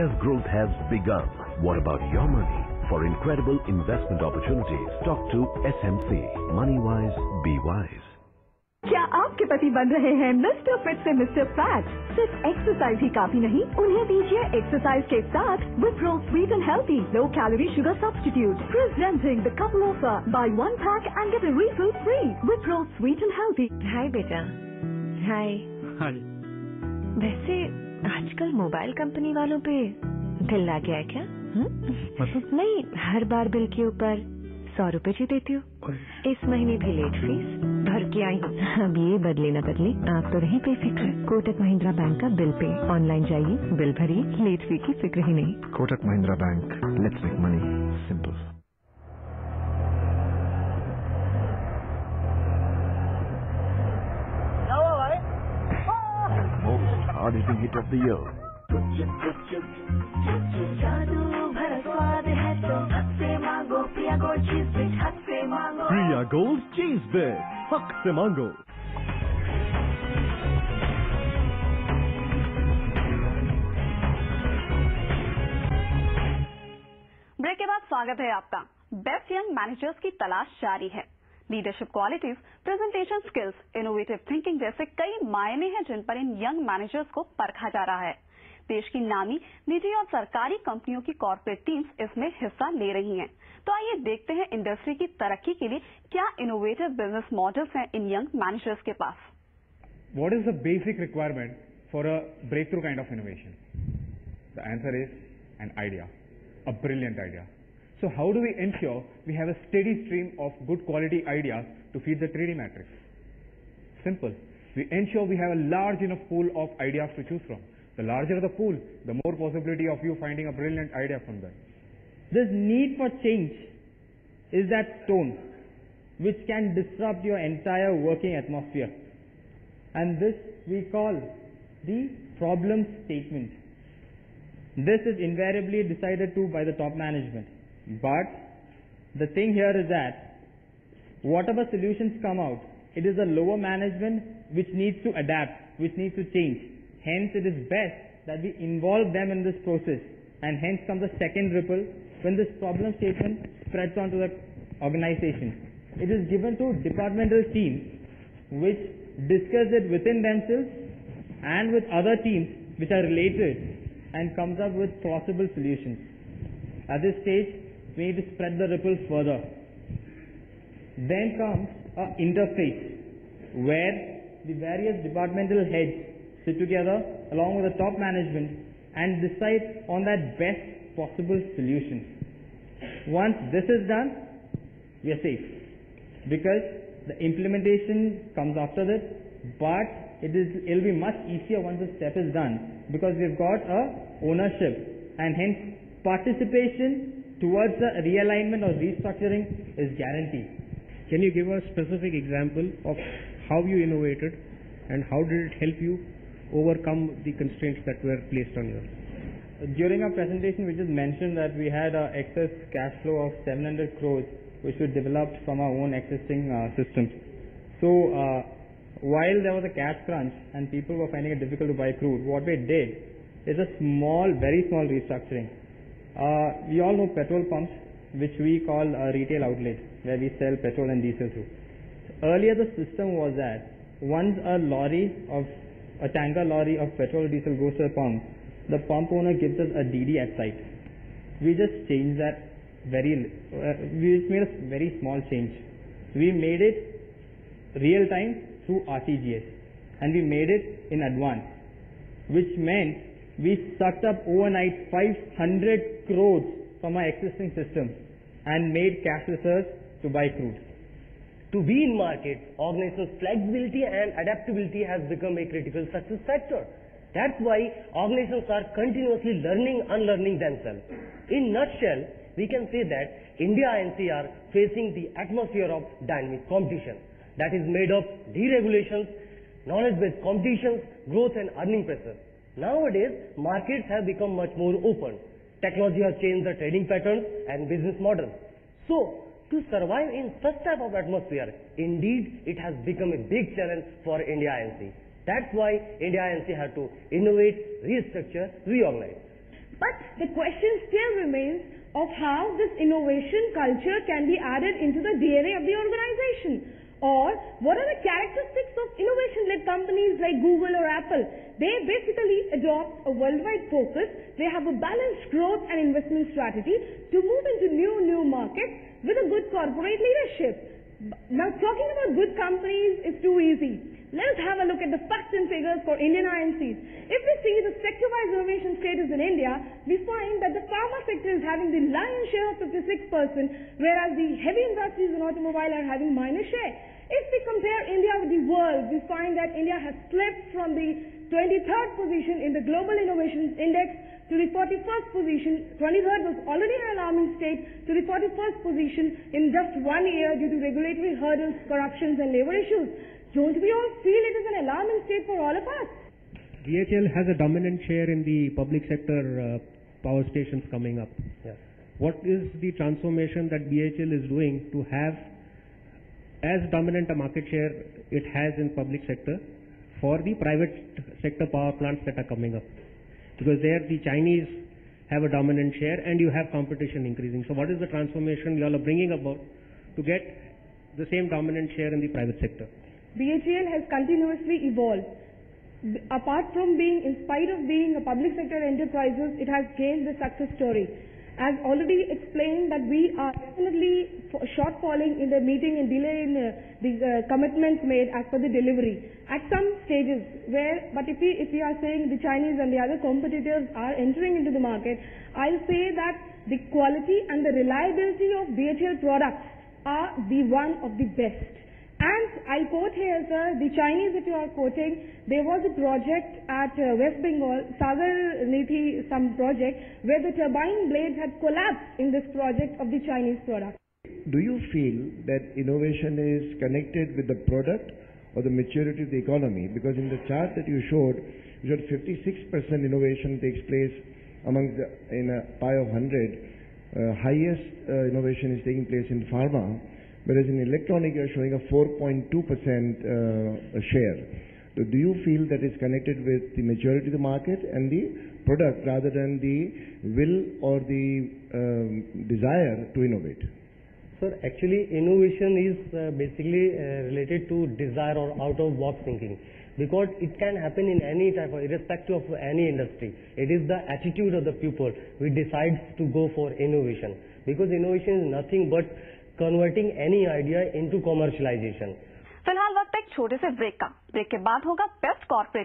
India's growth has begun. What about your money? For incredible investment opportunities, talk to SMC. Moneywise, be wise. क्या आपके पति बन रहे हैं मिस्टर फिट से मिस्टर फैट? सिर्फ एक्सरसाइज ही काफी नहीं, उन्हें दीजिए एक्सरसाइज के साथ Wipro sweet and healthy low calorie sugar substitute. Presenting the couple offer, buy one pack and get a refill free. Wipro sweet and healthy. Hi बेटा. हाय. हाय. वैसे आजकल मोबाइल कंपनी वालों पे बिल आ गया है क्या? मतलब? नहीं, हर बार बिल के ऊपर 100 रुपए जी देती हूँ. इस महीने भी लेट फीस भर के आई हूँ. अब ये बदले न बदले, आप तो रहे बेफिक्र. कोटक महिंद्रा बैंक का बिल पे ऑनलाइन जाइए, बिल भरिए, लेट फी की फिक्र ही नहीं. Kotak Mahindra bank, let's make money simple. Most hard-hitting hit of the year. Priya Gold Cheese Bit. Hak se mango. Break के बाद स्वागत है आपका. बेस्ट यंग मैनेजर्स की तलाश जारी है. Leadership qualities, presentation skills, innovative thinking जैसे कई मायने हैं जिन पर इन यंग मैनेजर्स को परखा जा रहा है. देश की नामी निजी और सरकारी कंपनियों की कॉर्पोरेट टीम्स इसमें हिस्सा ले रही हैं. तो आइए देखते हैं इंडस्ट्री की तरक्की के लिए क्या इनोवेटिव बिजनेस मॉडल्स हैं इन यंग मैनेजर्स के पास. What is the basic requirement for a breakthrough kind of innovation? The answer is an idea, a brilliant idea. So how do we ensure we have a steady stream of good quality ideas to feed the 3D matrix? Simple. We ensure we have a large enough pool of ideas to choose from. The larger the pool, the more possibility of you finding a brilliant idea from there. This need for change is that stone which can disrupt your entire working atmosphere. And this we call the problem statement. This is invariably decided to by the top management. But the thing here is that whatever solutions come out, it is the lower management which needs to adapt, which needs to change. Hence it is best that we involve them in this process, and hence comes the second ripple when this problem statement spreads onto the organization. It is given to departmental teams which discuss it within themselves and with other teams which are related and comes up with possible solutions. At this stage, we need to spread the ripple further. Then comes an interface where the various departmental heads sit together along with the top management and decide on that best possible solution. Once this is done, we are safe because the implementation comes after this, but it will be much easier once the step is done because we've got a ownership and hence participation towards the realignment or restructuring is guaranteed. Can you give a specific example of how you innovated and how did it help you overcome the constraints that were placed on you? During our presentation, we just mentioned that we had an excess cash flow of 700 crores which we developed from our own existing systems. So while there was a cash crunch and people were finding it difficult to buy crude, what we did is a very small restructuring. We all know petrol pumps, which we call retail outlets, where we sell petrol and diesel through. Earlier the system was that once a tanker lorry of petrol or diesel goes to a pump, the pump owner gives us a DD at site. We just changed that we just made a very small change. We made it real time through RTGS and we made it in advance, which meant we sucked up overnight 500 crores from our existing system and made cash reserves to buy crude. To be in market, organizational flexibility and adaptability has become a critical success factor. That's why organizations are continuously learning, unlearning themselves. In nutshell, we can say that India and NC are facing the atmosphere of dynamic competition that is made of deregulations, knowledge-based competitions, growth and earning pressure. Nowadays, markets have become much more open. Technology has changed the trading patterns and business models. So, to survive in such type of atmosphere, indeed, it has become a big challenge for India NC. That's why India NC had to innovate, restructure, reorganize. But the question still remains of how this innovation culture can be added into the DNA of the organization. Or what are the characteristics of innovation-led companies like Google or Apple? They basically adopt a worldwide focus. They have a balanced growth and investment strategy to move into new markets with a good corporate leadership. Now, talking about good companies is too easy. Let us have a look at the facts and figures for Indian IMCs. If we see the sector-wise innovation status in India, we find that the pharma sector is having the lion's share of 56%, whereas the heavy industries and automobile are having minor share. If we compare India with the world, we find that India has slipped from the 23rd position in the Global Innovation Index to the 41st position. 23rd was already an alarming state, to the 41st position in just 1 year due to regulatory hurdles, corruptions and labor issues. Don't we all feel it is an alarming state for all of us? BHEL has a dominant share in the public sector power stations coming up. Yes. What is the transformation that BHEL is doing to have as dominant a market share it has in public sector for the private sector power plants that are coming up? Because there the Chinese have a dominant share and you have competition increasing. So what is the transformation you all are bringing about to get the same dominant share in the private sector? BHEL has continuously evolved. Apart from being, in spite of being a public sector enterprises, it has gained the success story. As already explained that we are definitely shortfalling in the meeting and delay in the commitments made as per the delivery. At some stages but if we are saying the Chinese and the other competitors are entering into the market, I'll say that the quality and the reliability of BHEL products are the one of the best. And I'll quote here, sir, the Chinese that you are quoting, there was a project at West Bengal, Sagar Niti, some project, where the turbine blades had collapsed in this project of the Chinese product. Do you feel that innovation is connected with the product or the maturity of the economy? Because in the chart that you showed 56% innovation takes place in a pie of 100. Highest innovation is taking place in pharma. Whereas in electronic, you are showing a 4.2% share. So do you feel that it's connected with the maturity of the market and the product rather than the will or the desire to innovate? Sir, actually innovation is basically related to desire or out-of-box thinking. Because it can happen in any type of, irrespective of any industry. It is the attitude of the people who decides to go for innovation. Because innovation is nothing but converting any idea into commercialization. फिलहाल वक्त एक छोटे से break का। Break के बाद होगा best corporate